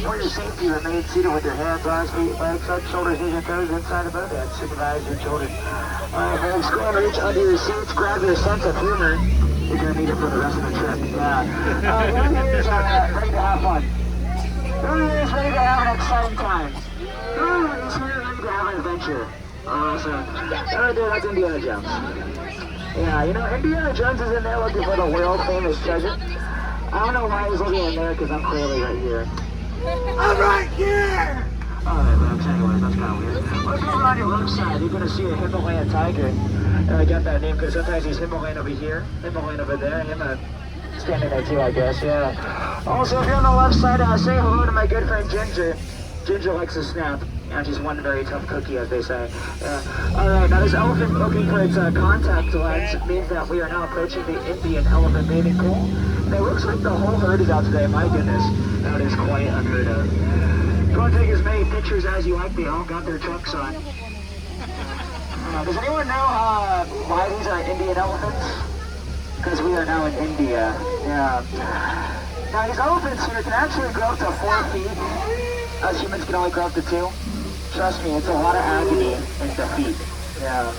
for your safety, remain seated with your hands, arms, feet, legs, head, shoulders, knees, and toes inside of both heads. Supervise your children. Folks, go and reach under your seats. Grab your sense of humor. You're going to need it for the rest of the trip. Yeah. Who here is ready to have fun? Who is ready to have an exciting time? Who is here ready to have an adventure? Awesome. Oh, dude, that's Indiana Jones. Yeah, you know, Indiana Jones is in there looking for the world-famous treasure. I don't know why he's looking in there, because I'm clearly right here. I'm right here! Alright, folks, anyways, that's kind of weird. Well, if you're on your left side, you're going to see a Himalayan tiger. I got that name because sometimes he's Himalayan over here, Himalayan over there, and standing there too, I guess, yeah. Also, if you're on the left side, say hello to my good friend Ginger. Ginger likes to snap. And she's one very tough cookie, as they say. Alright, now this elephant looking for its contact lens means that we are now approaching the Indian elephant bathing pool. And it looks like the whole herd is out today. My goodness, that is quite unheard of. Go and take as many pictures as you like. They all got their trucks on. Does anyone know why these are Indian elephants? Because we are now in India. Yeah. Now these elephants here can actually grow up to 4 feet. Us humans can only grow up to 2. Trust me, it's a lot of agony in defeat. Yeah.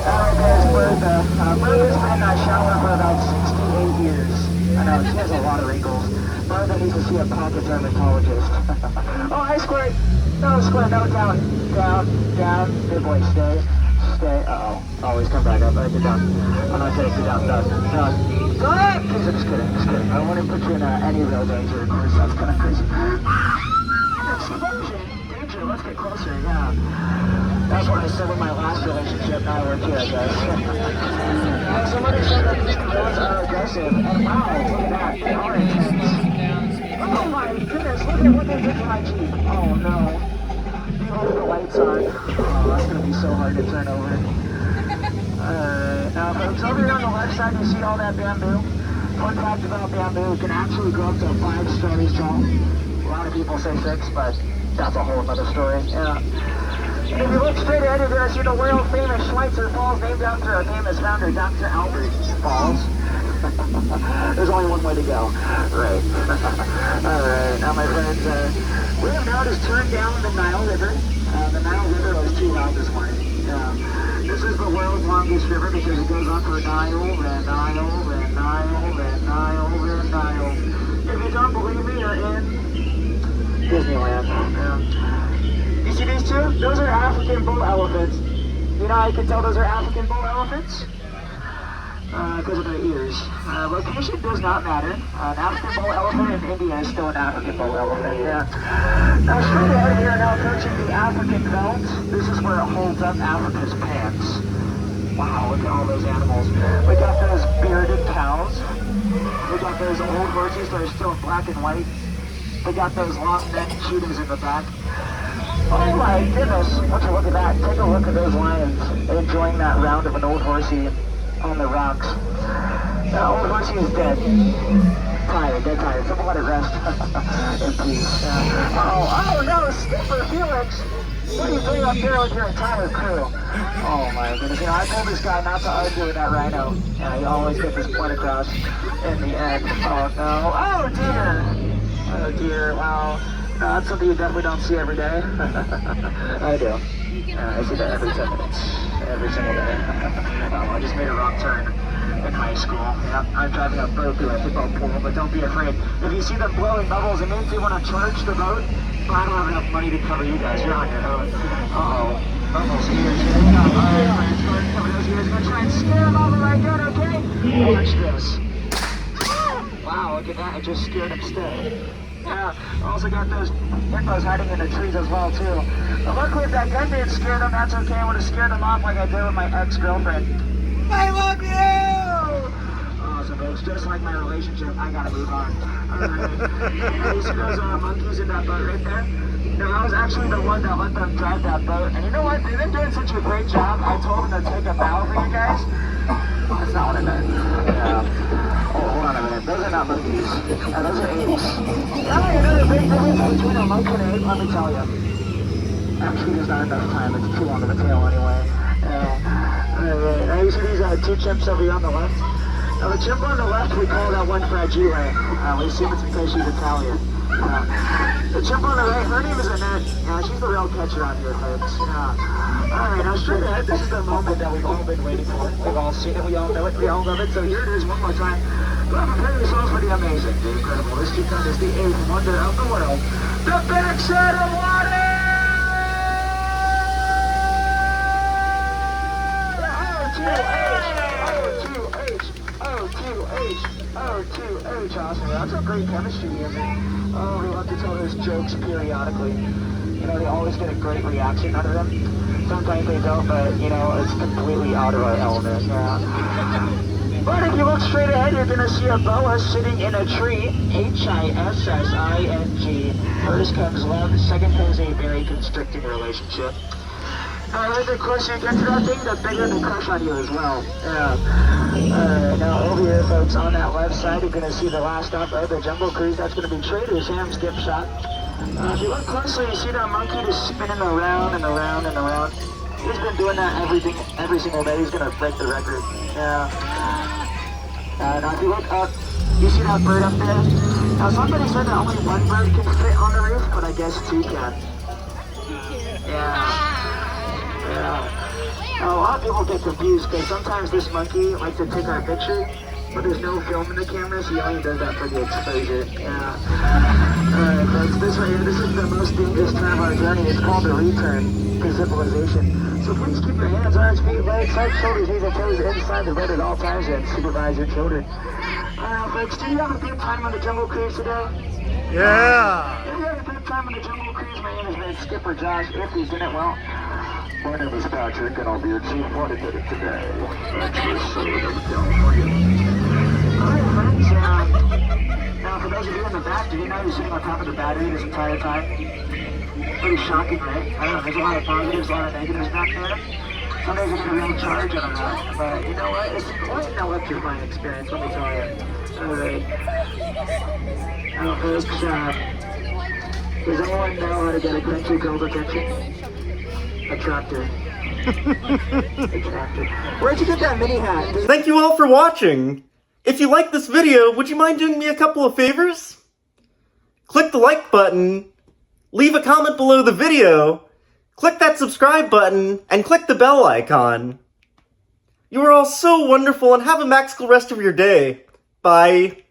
Alright, there's Bertha. Bertha's been in that shower for about 68 years. I know, she has a lot of wrinkles. Bertha needs to see a pocket dermatologist. Oh, hi, Squirt. No, Squirt, no, down. Down. Good boy, stay. Uh-oh. Always come back up. All right, get down. I'm not kidding, get down. Down. Go ahead! Please, I'm just kidding. I don't want to put you in any real danger, of course. That's kind of crazy. Danger, let's get closer, yeah. That's what I said with my last relationship. Now we're here, I guess. Somebody said that these gorillas are aggressive. And wow, look at that. They are intense. Oh my goodness, look at what they did to my Jeep. Oh no. Even with the lights on. Oh, that's going to be so hard to turn over. Alright, now folks, over here on the left side, you see all that bamboo? Fun fact about bamboo, it can actually grow up to 5 stories tall. A lot of people say 6, but that's a whole other story. Yeah. And if you look straight ahead, you're going to see the world-famous Schweitzer Falls named after a famous founder, Dr. Albert Falls. There's only one way to go. Right. Alright, now my friends, we have now just turned down the Nile River. The Nile River was too loud this morning. This is the world's longest river because it goes on for Nile, and Nile, and Nile, and Nile, and Nile. If you don't believe me, you're in Disneyland. You see these two? Those are African bull elephants. You know how you can tell those are African bull elephants? Because of their ears. Location does not matter. An African bull elephant in India is still an African bull elephant, yeah. Now straight ahead here, now approaching the African belt. This is where it holds up Africa's pants. Wow, look at all those animals. We got those bearded cows. We got those old horses that are still black and white. We got those long-necked cheetahs in the back. Oh my goodness, would you look at that? Take a look at those lions enjoying that round of an old horsey on the rocks. The old horsey is dead. Tired, they're tired. Someone let it rest in peace. Oh no, Skipper Felix! What are you doing up there with your entire crew? Oh my goodness, you know, I told this guy not to argue with that rhino. Yeah, he always gets his point across in the end. Oh no, oh dear, wow. No, that's something you definitely don't see every day. I do. I see that every 10 minutes. Every single day. I just made a wrong turn in high school. Yep, I'm driving a boat through a football pool, but don't be afraid. If you see them blowing bubbles, it means they want to charge the boat. But I don't have enough money to cover you guys. You're on your own. Uh-oh. Bubbles, ears, here they come. Alright, friends, go ahead and cover those ears. Gonna try and scare them off right good, okay? Watch this. Wow, look at that. I just scared them still. Yeah, also got those hippos hiding in the trees as well, too. But luckily, if that gun didn't scare them, that's okay. I would have scared them off like I did with my ex-girlfriend. I love you! Awesome, folks. Just like my relationship, I gotta move on. Alright. You see those monkeys in that boat right there? No, I was actually the one that let them drive that boat. And you know what? They've been doing such a great job. I told them to take a bow for you guys. That's not what I meant. Yeah. Oh, hold on a minute. Those are not monkeys. Those are apes. Yeah, another big difference between a monkey and an ape, let me tell you. Actually, there's not enough time. It's too long of a tail anyway. Now, you see these 2 chimps over here on the left? Now the chimp on the left, we call that one Fragile. We assume it's because she's Italian. The chimp on the right, her name is Annette. She's the real catcher out here, folks. Alright, now straight ahead, this is the moment that we've all been waiting for. We've all seen it, we all know it, we all love it. So here it is one more time. Go ahead and prepare yourselves for the amazing, the incredible, the stupendous, the eighth wonder of the world, the backside of water! O2H, awesome. That's a great chemistry here, man. Oh, we love to tell those jokes periodically. You know, they always get a great reaction out of them. Sometimes they don't, but, you know, it's completely out of our element. Yeah. But if you look straight ahead, you're going to see a boa sitting in a tree. Hissing. First comes love, second comes a very constricting relationship. The closer you get to that thing, the bigger the crush on you as well. Now over here, folks, on that left side, you're going to see the last stop of the Jungle Cruise. That's going to be Trader's Ham Skip Shot. If you look closely, you see that monkey just spinning around and around and around. He's been doing that every single day. He's going to break the record. Now if you look up, you see that bird up there? Now somebody said that only one bird can fit on the roof, but I guess two can. Yeah. Now, a lot of people get confused because sometimes this monkey likes to take our picture, but there's no film in the camera, so he only does that for the exposure. Alright, folks, this right here, this is the most dangerous time of our journey. It's called the return to civilization. So please keep your hands, arms, feet, legs, head, shoulders, knees, and toes inside the bed at all times and supervise your children. Alright, folks, did you have a good time on the Jungle Cruise today? Yeah! If you had a good time on the Jungle Cruise, my name is Skipper Josh. If he's in it, well, my name is Patrick, and I'll be your chief flight attendant today. That's so California. Alright, friends, now for those of you in the back, did you know you're sitting on top of the battery this entire time? Pretty shocking, right? I don't know, there's a lot of positives, a lot of negatives back there. Some days you get a real charge out of that, but you know what? It's quite an electrifying experience, let me tell you. Alright. Now, folks, does anyone know how to get a country girl's attention? A tractor. A tractor. Where'd you get that mini hat? Thank you all for watching. If you like this video, would you mind doing me a couple of favors? Click the like button, leave a comment below the video, click that subscribe button, and click the bell icon. You are all so wonderful and have a magical rest of your day. Bye.